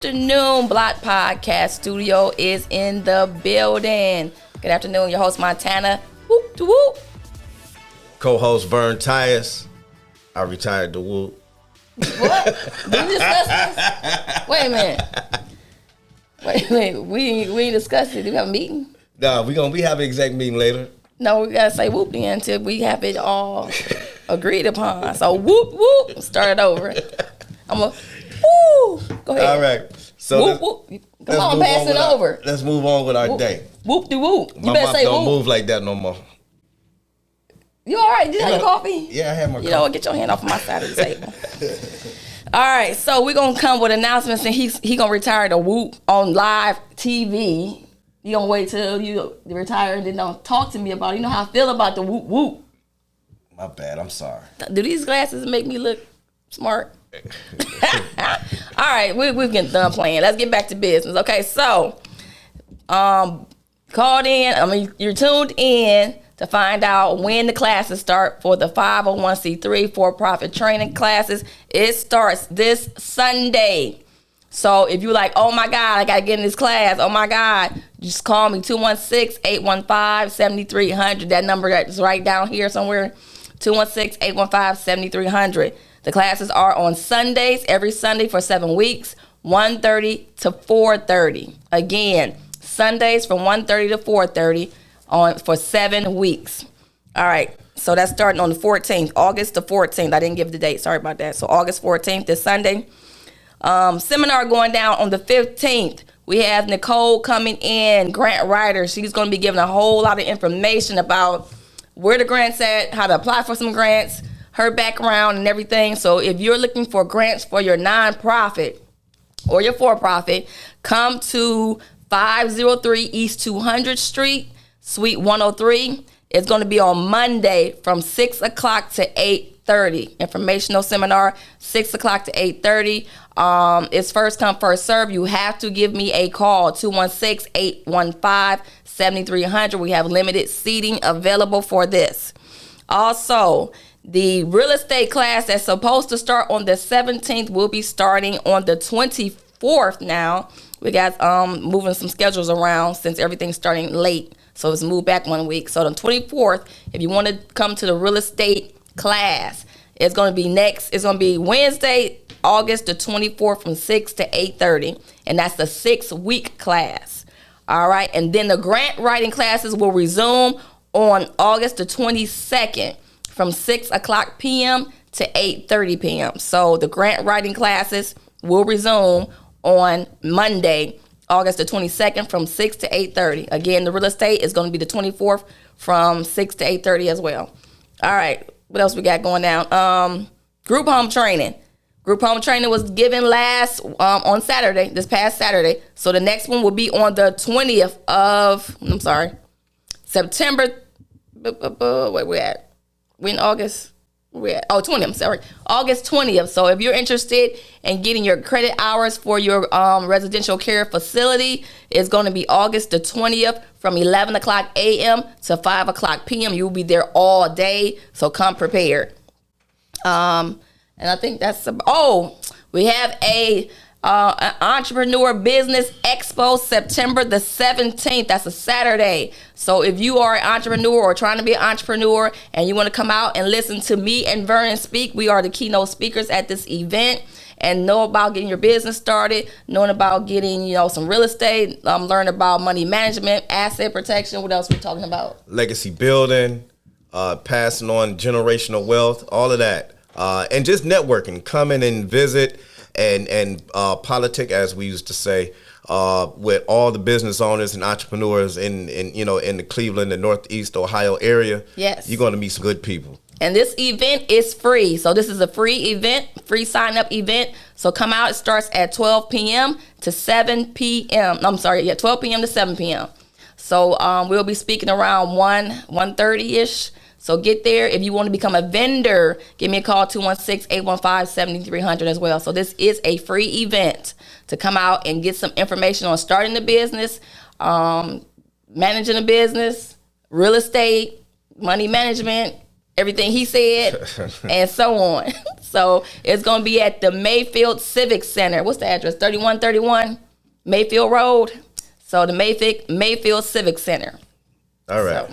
Afternoon. Block Podcast Studio is in the building. Good afternoon. Your host Montana. Whoop de whoop. Co-host Vern Tyus. I retired to whoop. What? Did we discuss this? Wait a minute. We ain't discussed it. Do we have a meeting? Nah, we have an exec meeting later. No, we gotta say whoop then until we have it all agreed upon. So whoop whoop. Start it over. I'm a woo. Go ahead. All right. So whoop whoop. Come on, pass it over. Let's move on with our whoop, day. Whoop de whoop. You My better mouth say don't whoop. move like that no more. You all right? Did you have your coffee? Yeah, I had my coffee. You know what? Get your hand off of my side of the table. All right, so we're going to come with announcements, and he going to retire to Whoop on live TV. You going to wait till you retire and then don't talk to me about it. You know how I feel about the Whoop Whoop. My bad. I'm sorry. Do these glasses make me look smart? All right, we're getting done playing. Let's get back to business. Okay, so called in. You're tuned in to find out when the classes start for the 501c3 for-profit training classes. It starts this Sunday. So if you're like, oh my God, I got to get in this class. Oh my God, just call me 216-815-7300. That number that's right down here somewhere, 216-815-7300. The classes are on Sundays, every Sunday for 7 weeks, 1:30 to 4:30. Again, Sundays from 1:30 to 4:30 for 7 weeks. All right, so that's starting on the 14th, August the 14th. I didn't give the date, sorry about that. So August 14th this Sunday. Seminar going down on the 15th. We have Nicole coming in, grant writer. She's going to be giving a whole lot of information about where the grants at, how to apply for some grants, her background and everything. So if you're looking for grants for your nonprofit or your for-profit, come to 503 East 200th Street, Suite 103. It's going to be on Monday from 6 o'clock to 8:30. Informational seminar, 6 o'clock to 8:30. It's first come, first serve. You have to give me a call, 216-815-7300. We have limited seating available for this. Also, the real estate class that's supposed to start on the 17th will be starting on the 24th now. We got moving some schedules around since everything's starting late. So it's moved back 1 week. So the 24th, if you want to come to the real estate class, it's going to be next. It's going to be Wednesday, August the 24th from 6 to 8:30. And that's the 6-week class. All right. And then the grant writing classes will resume on August the 22nd from 6 o'clock p.m. to 8:30 p.m. So the grant writing classes will resume on Monday, August the 22nd from 6 to 8:30. Again, the real estate is going to be the 24th from 6 to 8:30 as well. All right. What else we got going down? Group home training. Group home training was given on Saturday, this past Saturday. So the next one will be on the 20th of, September. Where we at? We in August? Where we at? Oh, 20th, I'm sorry. August 20th. So if you're interested in getting your credit hours for your residential care facility, it's going to be August the 20th from 11 o'clock a.m. to 5 o'clock p.m. You'll be there all day, so come prepared. And I think that's we have an Entrepreneur Business Expo September the 17th. That's a Saturday. So if you are an entrepreneur or trying to be an entrepreneur and you want to come out and listen to me and Vernon speak, we are the keynote speakers at this event, and know about getting your business started, knowing about getting, some real estate, learn about money management, asset protection. What else are we talking about? Legacy building, passing on generational wealth, all of that. And just networking, come in and visit and politic, as we used to say, with all the business owners and entrepreneurs in the Cleveland and Northeast Ohio area. Yes. You're going to meet some good people. And this event is free. So this is a free event, free sign-up event. So come out. It starts at 12 p.m. to 7 p.m. 12 p.m. to 7 p.m. So we'll be speaking around 1:30-ish. So get there. If you want to become a vendor, give me a call, 216-815-7300 as well. So this is a free event to come out and get some information on starting the business, managing a business, real estate, money management, everything he said, and so on. So it's going to be at the Mayfield Civic Center. What's the address? 3131 Mayfield Road. So the Mayfield Civic Center. All right.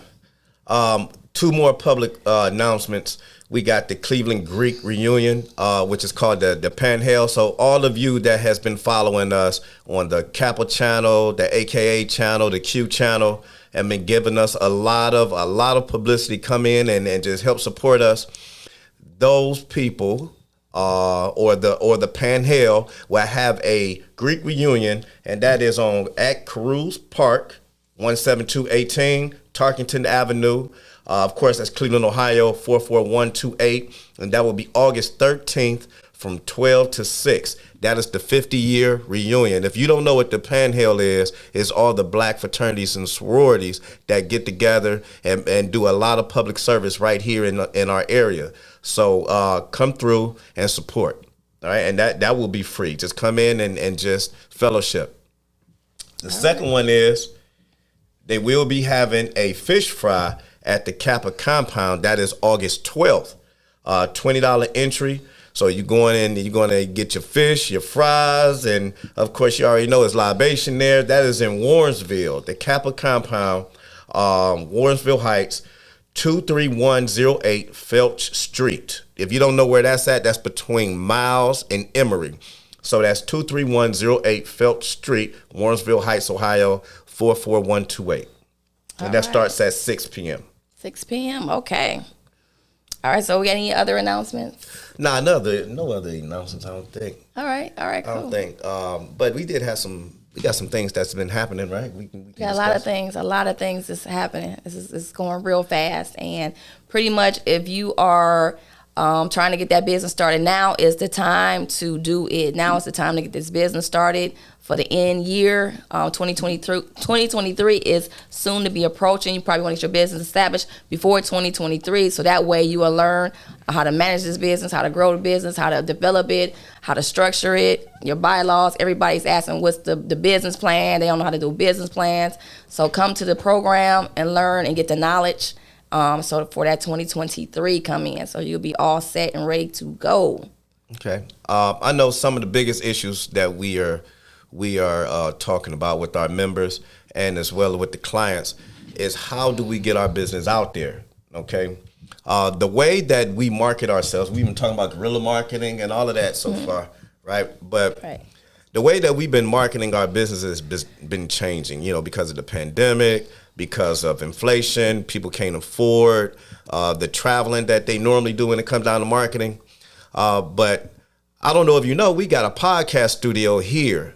So. Two more public announcements. We got the Cleveland Greek reunion, which is called the Panhandle. So all of you that has been following us on the Kappa channel, the AKA channel, the Q channel, and been giving us a lot of publicity, come in and just help support us. Those people or the Panhandle will have a Greek reunion, and that is at Carews Park, 17218 Tarkington Avenue. Of course, that's Cleveland, Ohio, 44128, and that will be August 13th from 12 to 6. That is the 50-year reunion. If you don't know what the Panhandle is, it's all the black fraternities and sororities that get together and do a lot of public service right here in our area. So come through and support, all right? And that will be free. Just come in and just fellowship. The second one is they will be having a fish fry at the Kappa compound. That is August 12th. $20 entry. So you're going in, you're going to get your fish, your fries, and of course you already know it's libation there. That is in Warrensville, the Kappa compound, Warrensville Heights, 23108 Felch Street. If you don't know where that's at, that's between Miles and Emory. So that's 23108 Felch Street, Warrensville Heights, Ohio, 44128. And that starts at 6 p.m. 6 p.m. Okay. All right. So we got any other announcements? Nah, no other announcements, I don't think. All right. Cool. I don't think. But we got some things that's been happening, right? We can got a lot of things that's happening. It's going real fast. And pretty much if you are trying to get that business started, now is the time to do it. Now is the time to get this business started for the end year. 2023 is soon to be approaching. You probably want to get your business established before 2023. So that way you will learn how to manage this business, how to grow the business, how to develop it, how to structure it, your bylaws. Everybody's asking what's the business plan. They don't know how to do business plans. So come to the program and learn and get the knowledge. So for that 2023 come in, so you'll be all set and ready to go. Okay. I know some of the biggest issues that we are talking about with our members and as well with the clients is how do we get our business out there? Okay. The way that we market ourselves, we've been talking about guerrilla marketing and all of that so far, right? But the way that we've been marketing our business has been changing, because of the pandemic, because of inflation. People can't afford the traveling that they normally do when it comes down to marketing. But I don't know if you know, we got a podcast studio here,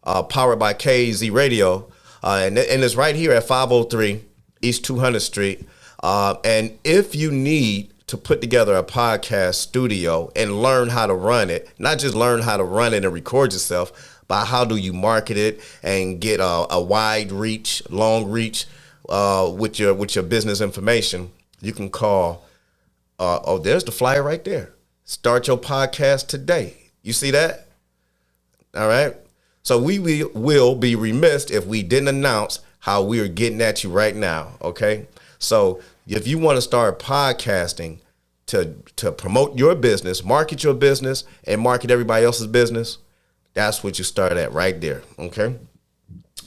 powered by KZ Radio, and it's right here at 503 East 200th Street. And if you need to put together a podcast studio and learn how to run it, not just learn how to run it and record yourself, but how do you market it and get a wide reach, long reach with your business information, you can call. There's the flyer right there. Start your podcast today. You see that? All right. So we will be remiss if we didn't announce how we are getting at you right now. Okay. So if you want to start podcasting to promote your business, market your business, and market everybody else's business, that's what you start at right there. Okay.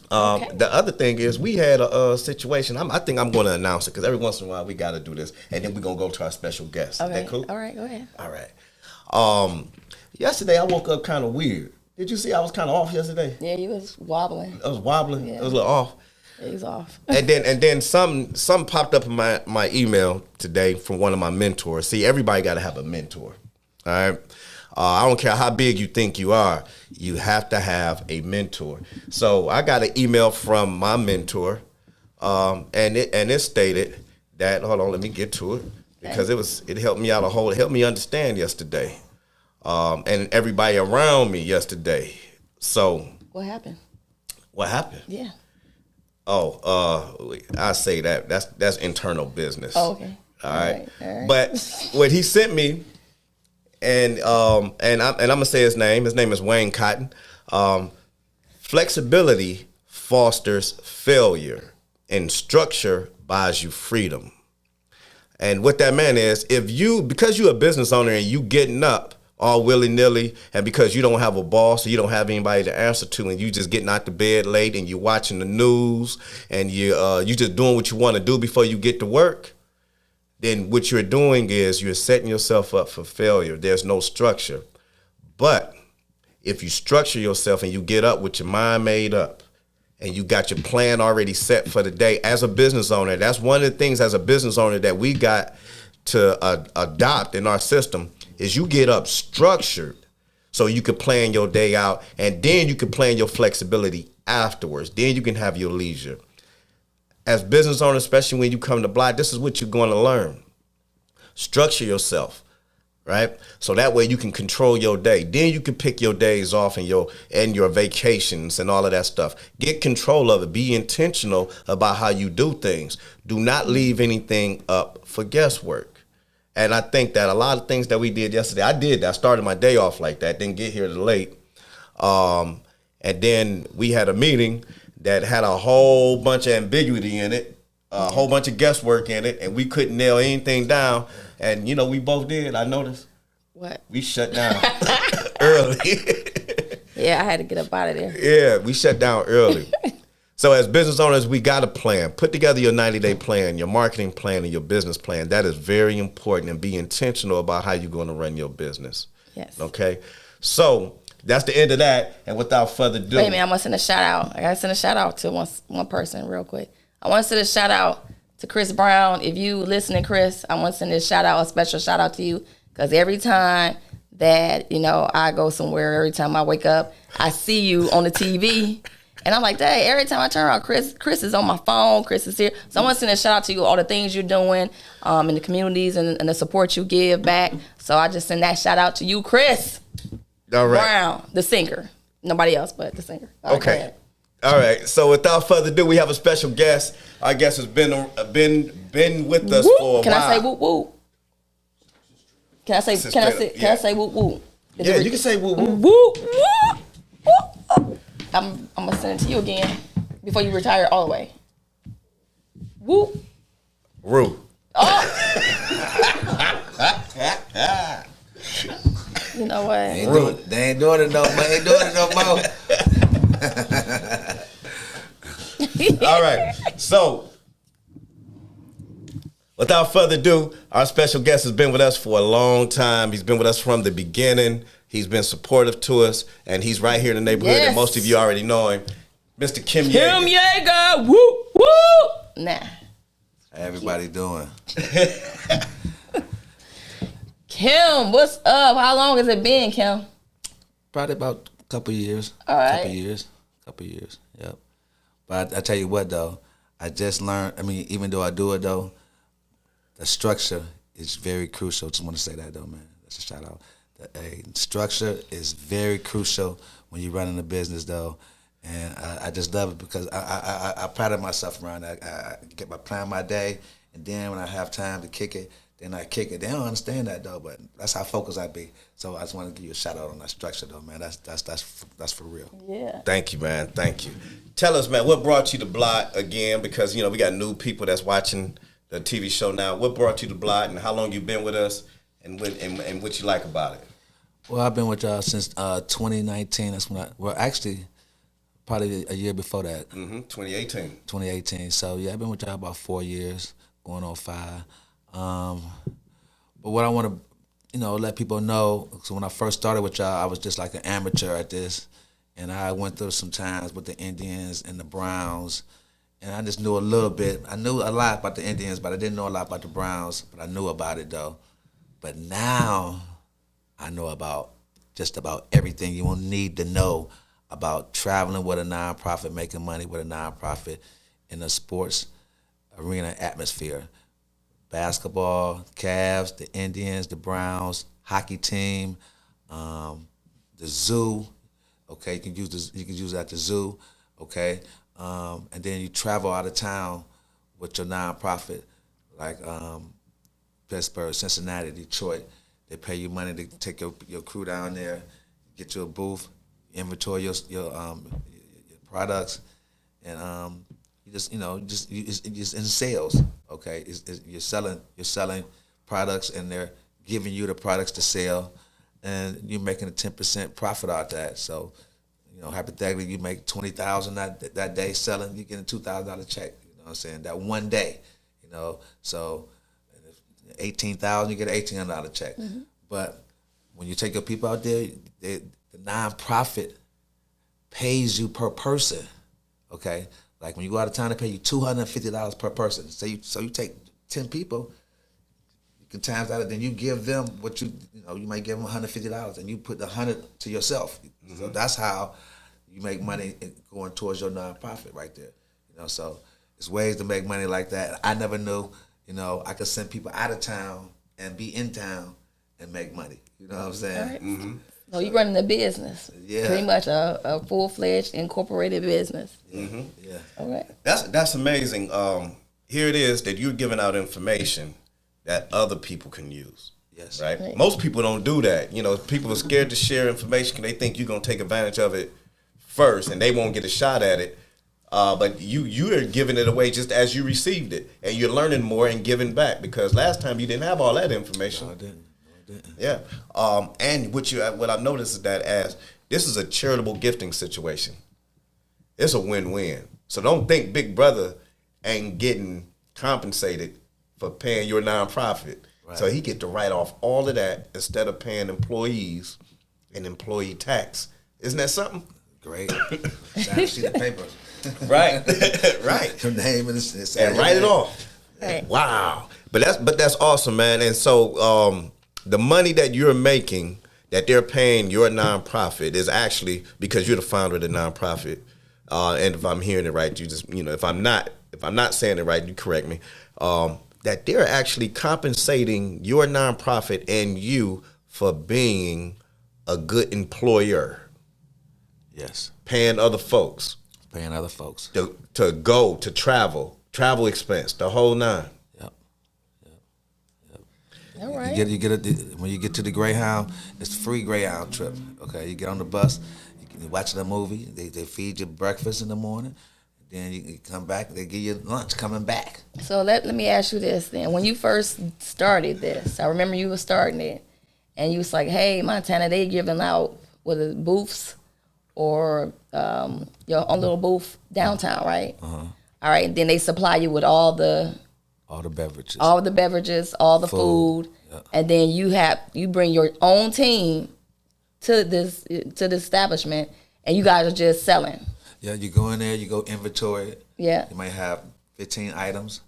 The other thing is we had a situation. I think I'm going to announce it because every once in a while we got to do this, and then we're going to go to our special guest. Okay. Is that cool? All right, go ahead. All right. Yesterday I woke up kind of weird. Did you see I was kind of off yesterday? Yeah, you was wobbling. I was wobbling. Yeah. I was a little off. It was off. and then some popped up in my email today from one of my mentors. See, everybody got to have a mentor. All right. I don't care how big you think you are, you have to have a mentor. So I got an email from my mentor, and it stated that, hold on, let me get to it, because it helped me out it helped me understand yesterday, and everybody around me yesterday. So What happened? What happened? Yeah. I say that's internal business. Oh, okay. All right. But what he sent me. And I'm gonna say his name. His name is Wayne Cotton. Flexibility fosters failure, and structure buys you freedom. And what that meant is, because you're a business owner and you getting up all willy-nilly, and because you don't have a boss or you don't have anybody to answer to, and you just getting out the bed late and you watching the news and you just doing what you want to do before you get to work, then what you're doing is you're setting yourself up for failure. There's no structure. But if you structure yourself and you get up with your mind made up and you got your plan already set for the day as a business owner, that's one of the things as a business owner that we got to adopt in our system is you get up structured so you can plan your day out, and then you can plan your flexibility afterwards. Then you can have your leisure. As business owners, especially when you come to Block, this is what you're going to learn. Structure yourself, right? So that way you can control your day. Then you can pick your days off and your vacations and all of that stuff. Get control of it. Be intentional about how you do things. Do not leave anything up for guesswork. And I think that a lot of things that we did yesterday, I did that. I started my day off like that, didn't get here late. And then we had a meeting that had a whole bunch of ambiguity in it, a whole bunch of guesswork in it, and we couldn't nail anything down. And, we both did. I noticed. What? We shut down early. Yeah, I had to get up out of there. Yeah, we shut down early. So as business owners, we got a plan. Put together your 90-day plan, your marketing plan, and your business plan. That is very important, and be intentional about how you're going to run your business. Yes. Okay? So that's the end of that. And without further ado. Wait a minute, I want to send a shout out. I got to send a shout out to one person real quick. I want to send a shout out to Chris Brown. If you listening, Chris, I want to send a special shout out to you, because every time that, I go somewhere, every time I wake up, I see you on the TV. And I'm like, dang, every time I turn around, Chris is on my phone. Chris is here. So I want to send a shout out to you, all the things you're doing in the communities and the support you give back. So I just send that shout out to you, Chris All right. Brown, the singer. Nobody else but the singer. All Okay. right, All right. So without further ado, we have a special guest. Our guest has been with us whoop. for a Can while. I say whoop whoop? Can I say whoop whoop? Yeah, you can say whoop whoop. Whoop whoop. Whoop. I'm gonna send it to you again before you retire all the way. Whoop. Rue. Oh. You know what? They ain't doing it no more. Ain't doing it no more. All right. So, without further ado, our special guest has been with us for a long time. He's been with us from the beginning. He's been supportive to us, and he's right here in the neighborhood, Yes. and most of you already know him. Mr. Kim Kim Yeager. Yeager. Whoop whoop. Nah. How everybody doing? Kim, what's up? How long has it been, Kim? Probably about a couple years. All right. Couple years. Yep. But I tell you what though, I just learned. I mean, even though I do it though, the structure is very crucial. Just want to say that though, man. That's a shout out. The structure is very crucial when you're running a business though, and I just love it because I pride myself around that. I get my plan my day, and then when I have time to kick it, then I kick it. They don't understand that though, but that's how focused I be. So I just want to give you a shout out on that structure though, man. That's for real. Yeah. Thank you, man. Thank you. Tell us, man, what brought you to Block again? Because, we got new people that's watching the TV show now. What brought you to Block, and how long you been with us, and what you like about it? Well, I've been with y'all since 2019. That's when actually, probably a year before that. 2018. 2018. So, yeah, I've been with y'all about 4 years, going on 5. But what I want to, let people know, so when I first started with y'all, I was just like an amateur at this. And I went through some times with the Indians and the Browns. And I just knew a little bit. I knew a lot about the Indians, but I didn't know a lot about the Browns. But I knew about it, though. But now I know about just about everything you will need to know about traveling with a nonprofit, making money with a nonprofit in a sports arena atmosphere. Basketball, Cavs, the Indians, the Browns, hockey team, the zoo. Okay, you can use that at the zoo. Okay, and then you travel out of town with your nonprofit, like Pittsburgh, Cincinnati, Detroit. They pay you money to take your crew down there, get you a booth, inventory your products, and you just in sales. Okay, you're selling products, and they're giving you the products to sell, and you're making a 10% profit out of that. So, hypothetically, you make $20,000 that day selling, you get a $2,000 check. You know what I'm saying? That one day, So, $18,000, you get an $1,800 check. Mm-hmm. But when you take your people out there, the nonprofit pays you per person. Okay, like when you go out of town, they pay you $250 per person. So you take 10 people, you can times that, then you give them what you might give them $150, and you put the 100 to yourself. Mm-hmm. So that's how you make money going towards your nonprofit right there. So there's ways to make money like that. I never knew, I could send people out of town and be in town and make money. You know what I'm saying? Right. Mm-hmm. So you're running a business. Yeah. Pretty much a full-fledged incorporated business. Mm-hmm. Yeah. All right. That's amazing. Here it is that you're giving out information that other people can use. Yes. Right? Most people don't do that. People are scared to share information because they think you're going to take advantage of it first and they won't get a shot at it. But you are giving it away just as you received it, and you're learning more and giving back, because last time you didn't have all that information. No, I didn't. Yeah. And what I've noticed is that as this is a charitable gifting situation, it's a win-win. So don't think Big Brother ain't getting compensated for paying your nonprofit. Right. So he get to write off all of that instead of paying employees and employee tax. Isn't that something? Great. Sign see the paper. Right. Right. Your name and write it off. Right. Wow. But that's awesome, man. And so the money that you're making, that they're paying your nonprofit, is actually because you're the founder of the nonprofit. And if I'm hearing it right, you just if I'm not saying it right, you correct me. That they're actually compensating your nonprofit and you for being a good employer. Yes. Paying other folks. Paying other folks. To go, to travel expense, the whole nine. Yep. All right. When you get to the Greyhound, it's a free Greyhound trip. Okay, you get on the bus, you're watching a movie, they feed you breakfast in the morning, then you come back, they give you lunch coming back. So let me ask you this then. When you first started this, I remember you were starting it, and you was like, hey, Montana, they giving out, booths or your own little booth downtown, right? Uh-huh. All right, then they supply you with all the beverages. All the food. Yeah. And then you bring your own team to this establishment, and you guys are just selling. Yeah, you go in there, you go inventory it. Yeah. You might have 15 items.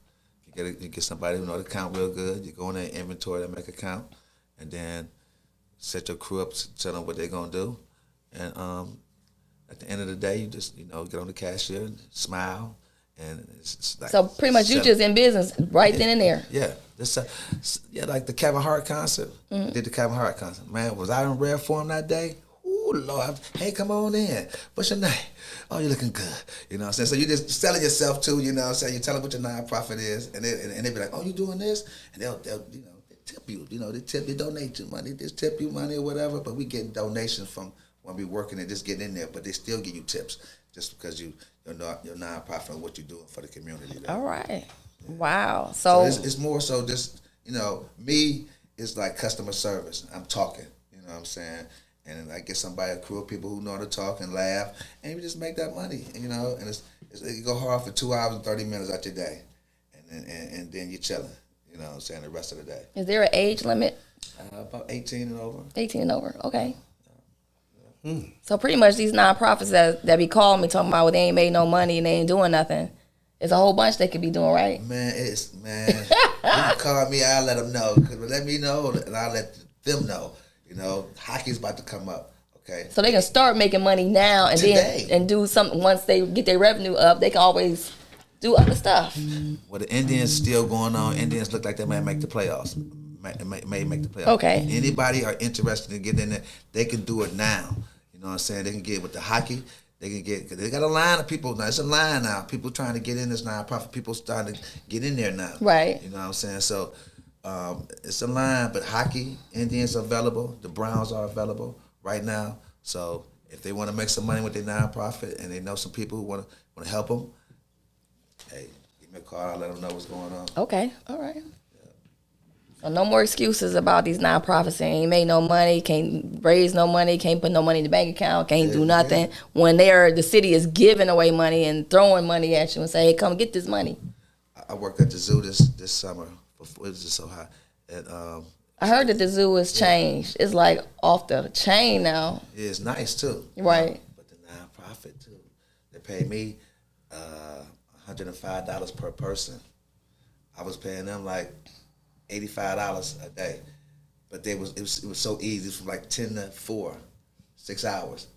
You get somebody who knows to count real good. You go in there, inventory that make a count, and then set your crew up, tell them what they're gonna do, and at the end of the day, you just get on the cashier and smile, and it's like, so pretty much you just in business right then and there. Yeah, like the Kevin Hart concert. Mm-hmm. Did the Kevin Hart concert? Man, was I in rare form that day? Ooh, Lord! Hey, come on in. What's your name? Oh, you're looking good. You know what I'm saying? So you're just selling yourself too. You know what I'm saying? You're telling what your nonprofit is, and they be like, oh, you doing this? And they'll tip you. They tip you, donate you money. They just tip you money or whatever. But we get donations from when we working and just get in there, but they still give you tips just because you're nonprofit and what you're doing for the community. All right. Wow. So it's more so just, me is like customer service. I'm talking, you know what I'm saying? And I get a crew of people who know how to talk and laugh, and you just make that money, and you go hard for 2 hours and 30 minutes out your day, and then you're chilling, you know what I'm saying, the rest of the day. Is there an age limit? About 18 and over. 18 and over, okay. So pretty much these nonprofits that be calling me talking about, well, they ain't made no money and they ain't doing nothing. There's a whole bunch they could be doing, right? Man, you can call me, I'll let them know. Let me know, and I'll let them know. Hockey's about to come up, okay? So they can start making money now and today. Then and do something once they get their revenue up. They can always do other stuff. Well, the Indians still going on. Indians look like they might make the playoffs. May make the playoffs. Okay. Anybody are interested in getting in there, they can do it now. You know what I'm saying? They can get with the hockey. They can get, cause they got a line of people now. It's a line now. People trying to get in this nonprofit. People starting to get in there now. Right. You know what I'm saying? So it's a line, but hockey, Indians are available. The Browns are available right now. So if they want to make some money with their nonprofit and they know some people who want to help them, hey, give me a call. I'll let them know what's going on. Okay, all right. So no more excuses about these nonprofits. They ain't made no money, can't raise no money, can't put no money in the bank account, can't do nothing. When the city is giving away money and throwing money at you and say, hey, come get this money. I worked at the zoo this summer. Before, it was just so hot. And, I heard that the zoo has changed. It's like off the chain now. yeah, it's nice too. Right. But the nonprofit too. They paid me $105 per person. I was paying them like $85 a day. But it was so easy. It was from like 10 to 4, 6 hours.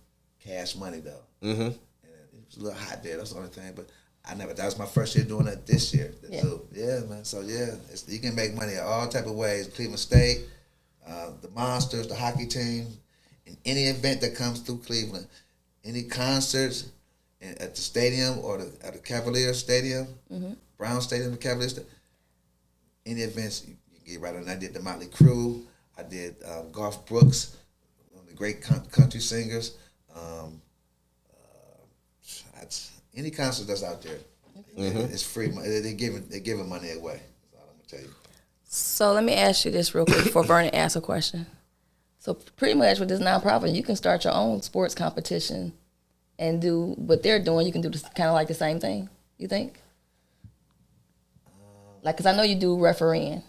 Cash money though. Mm-hmm. And it was a little hot there. That's the only thing. But that was my first year doing it this year. Yeah. So, yeah, man. So, yeah, you can make money all type of ways. Cleveland State, the Monsters, the hockey team, and any event that comes through Cleveland, any concerts at the stadium or at the Cavaliers Stadium, Brown Stadium, the Cavaliers, any events, you can get right on. I did the Motley Crue. I did Garth Brooks, one of the great country singers. Any concert that's out there, it's free money. They're giving money away. That's all I'm gonna tell you. So let me ask you this real quick before Vernon asks a question. So pretty much with this nonprofit, you can start your own sports competition and do what they're doing. You can do kind of like the same thing, you think? Like, because I know you do refereeing.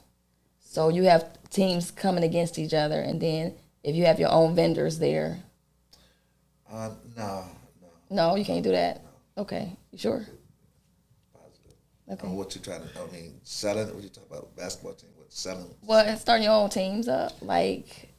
So you have teams coming against each other, and then if you have your own vendors there. No. No, you can't do that. Okay, you sure? Okay. What you trying to? Selling? What you talking about? Basketball team? What selling? Well, starting your own teams up, like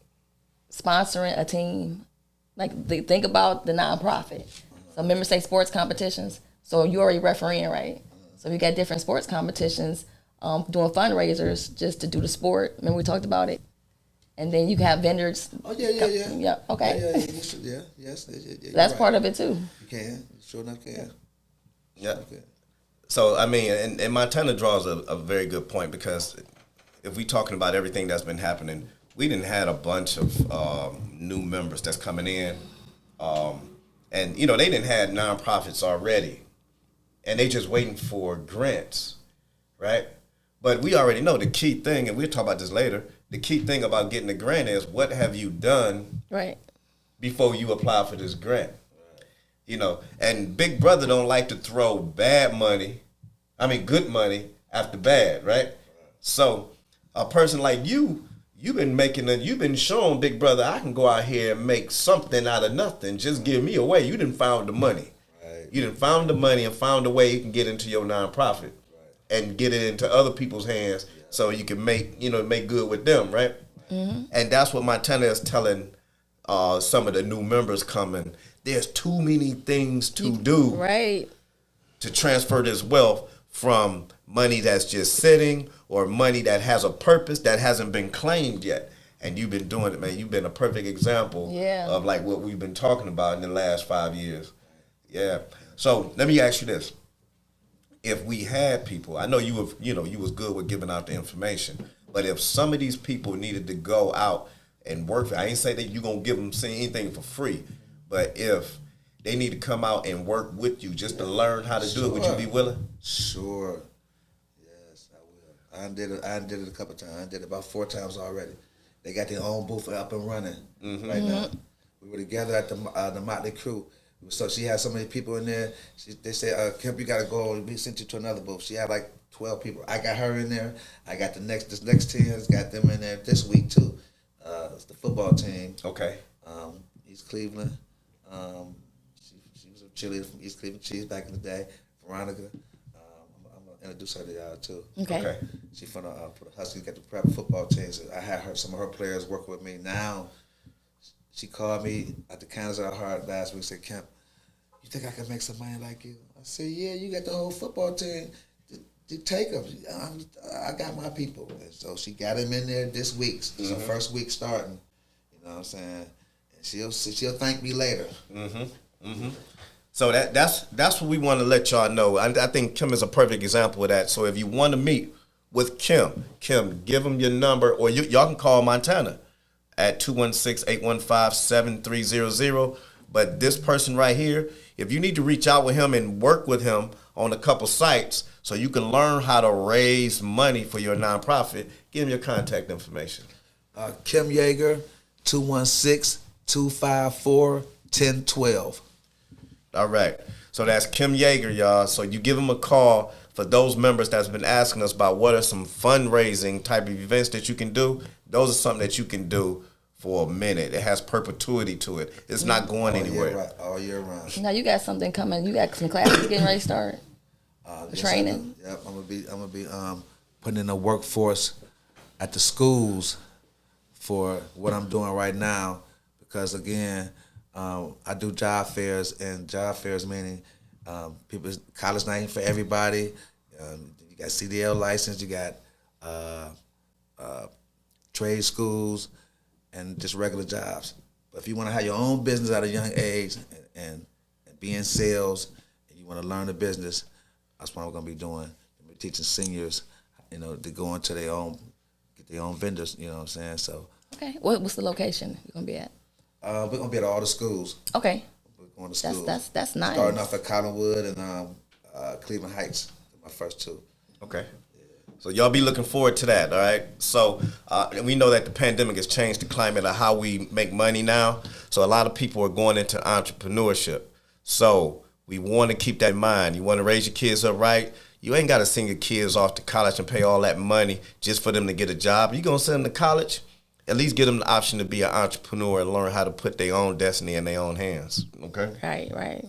sponsoring a team. Like think about the nonprofit. So remember, say sports competitions. So you already refereeing, right? So you got different sports competitions, doing fundraisers just to do the sport. Remember we talked about it. And then you can have vendors. Oh yeah. Yeah. Okay. Yes. That's part of it too. You can. Sure enough, can. Yeah. Okay. So, I mean, and Montana draws a very good point, because if we talking about everything that's been happening, we didn't had a bunch of new members that's coming in. And, they didn't had nonprofits already. And they just waiting for grants, right? But we already know the key thing, and we'll talk about this later, the key thing about getting the grant is, what have you done before you apply for this grant? And Big Brother don't like to throw good money after bad, right? So a person like you've been showing Big Brother, I can go out here and make something out of nothing. Just give me away. You done found the money. Right. You done found the money and found a way you can get into your nonprofit and get it into other people's hands so you can make good with them, right? Mm-hmm. And that's what Montana is telling some of the new members coming. There's too many things to do to transfer this wealth from money that's just sitting or money that has a purpose that hasn't been claimed yet. And you've been doing it, man. You've been a perfect example of like what we've been talking about in the last 5 years. Yeah. So let me ask you this. If we had people, I know you was good with giving out the information, but if some of these people needed to go out and work, I ain't say that you're going to give them anything for free. But if they need to come out and work with you just to learn how to do it, would you be willing? Sure. Yes, I will. I did it a couple times. I did it about 4 times already. They got their own booth up and running right now. We were together at the Motley Crue. So she had so many people in there. They said, Kemp, you got to go. We sent you to another booth. She had like 12 people. I got her in there. I got this next team has got them in there this week too. It's the football team. Okay. East Cleveland. She was a cheerleader from East Cleveland. She's back in the day. Veronica. I'm gonna introduce her to y'all too. Okay. She for the Huskies, got the prep football team. So I had some of her players working with me. Now she called me at the Kansas City Heart last week. Said, Kemp, you think I can make some money like you? I said, yeah. You got the whole football team. To take them. I got my people. And so she got him in there this week. It's her first week starting. You know what I'm saying? She'll thank me later. So that's what we want to let y'all know. I think Kim is a perfect example of that. So if you want to meet with Kim, give him your number, or y'all can call Montana at 216-815-7300. But this person right here, If you need to reach out with him and work with him on a couple sites so you can learn how to raise money for your nonprofit, give him your contact information. Kim Yeager, 216-254-1012. All right. So that's Kim Yeager, y'all. So you give him a call. For those members that's been asking us about what are some fundraising type of events that you can do, those are something that you can do for a minute. It has perpetuity to it. It's not going anywhere. All year round. Now you got something coming. You got some classes getting ready to start. Training. Yep, I'm gonna be putting in a workforce at the schools for what I'm doing right now, because again, I do job fairs, and job fairs meaning people, college night for everybody. You got CDL license, you got trade schools, and just regular jobs. But if you want to have your own business at a young age and be in sales, and you want to learn the business, that's what I'm going to be doing. We're teaching seniors, to go into get their own vendors, you know what I'm saying? So. Okay. What's the location you're going to be at? We're going to be at all the schools. Okay. We're going to schools. That's nice. Starting off at Collinwood and Cleveland Heights, my first two. Okay. So y'all be looking forward to that, all right? So we know that the pandemic has changed the climate of how we make money now. So a lot of people are going into entrepreneurship. So we want to keep that in mind. You want to raise your kids up right. You ain't got to send your kids off to college and pay all that money just for them to get a job. You're going to send them to college, at least give them the option to be an entrepreneur and learn how to put their own destiny in their own hands, okay? Right.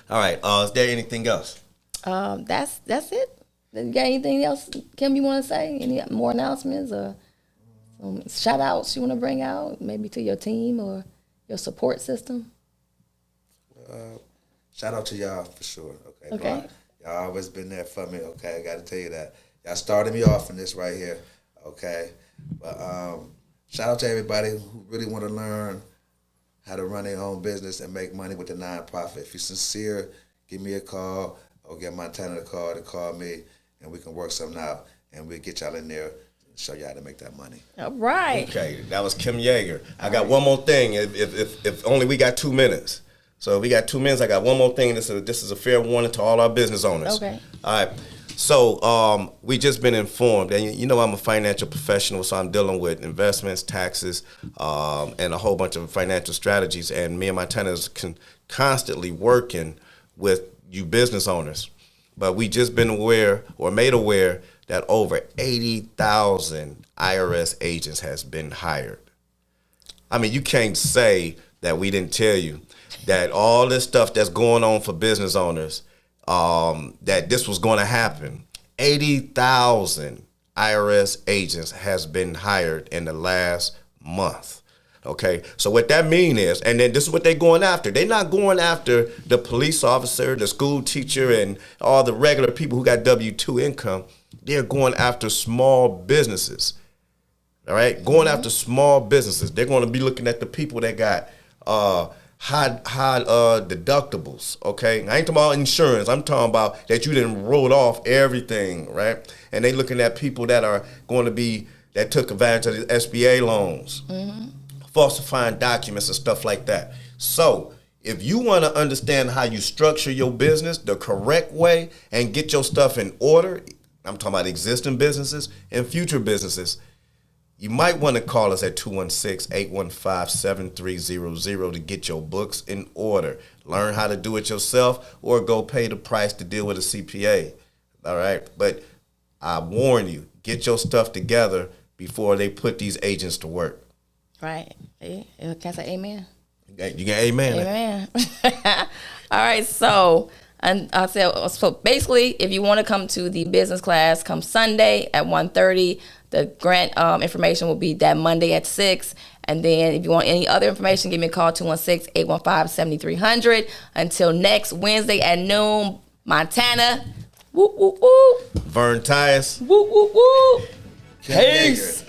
All right. Is there anything else? That's it. You got anything else, Kim, you want to say? Any more announcements or some shout outs you want to bring out, maybe to your team or your support system? Shout out to y'all for sure. Okay. Y'all always been there for me. Okay, I got to tell you that. Y'all started me off in this right here. Okay, but shout out to everybody who really want to learn how to run their own business and make money with the nonprofit. If you're sincere, give me a call or get Montana to call me, and we can work something out, and we'll get y'all in there and show y'all how to make that money. All right. Okay, that was Kim Yeager. I got one more thing. If only we got 2 minutes. So if we got 2 minutes, I got one more thing. This is a fair warning to all our business owners. Okay. All right. So we just been informed, and I'm a financial professional, so I'm dealing with investments, taxes, and a whole bunch of financial strategies. And me and my tenants constantly working with you business owners. But we just been made aware that over 80,000 IRS agents has been hired. I mean, you can't say that we didn't tell you that all this stuff that's going on for business owners, that this was going to happen. 80,000 IRS agents has been hired in the last month. Okay, so what that means is, and then this is what they're going after. They're not going after the police officer, the school teacher, and all the regular people who got W-2 income. They're going after small businesses. All right, going after small businesses. They're going to be looking at the people that got high deductibles. Okay, I ain't talking about insurance. I'm talking about that you didn't roll off everything, right? And they looking at people that are going to be that took advantage of the SBA loans. Mm-hmm. Falsifying documents and stuff like that. So if you want to understand how you structure your business the correct way and get your stuff in order, I'm talking about existing businesses and future businesses, you might want to call us at 216-815-7300 to get your books in order. Learn how to do it yourself or go pay the price to deal with a CPA. All right? But I warn you, get your stuff together before they put these agents to work. Right. Can I say amen? You got amen. Amen. All right. So, and I said, so basically, if you want to come to the business class, come Sunday at 1:30. The grant information will be that Monday at 6. And then if you want any other information, give me a call, 216-815-7300. Until next Wednesday at noon, Montana. Woo, woo, woo. Vern Tyus. Woo, woo, woo. Kim Peace. Yeager.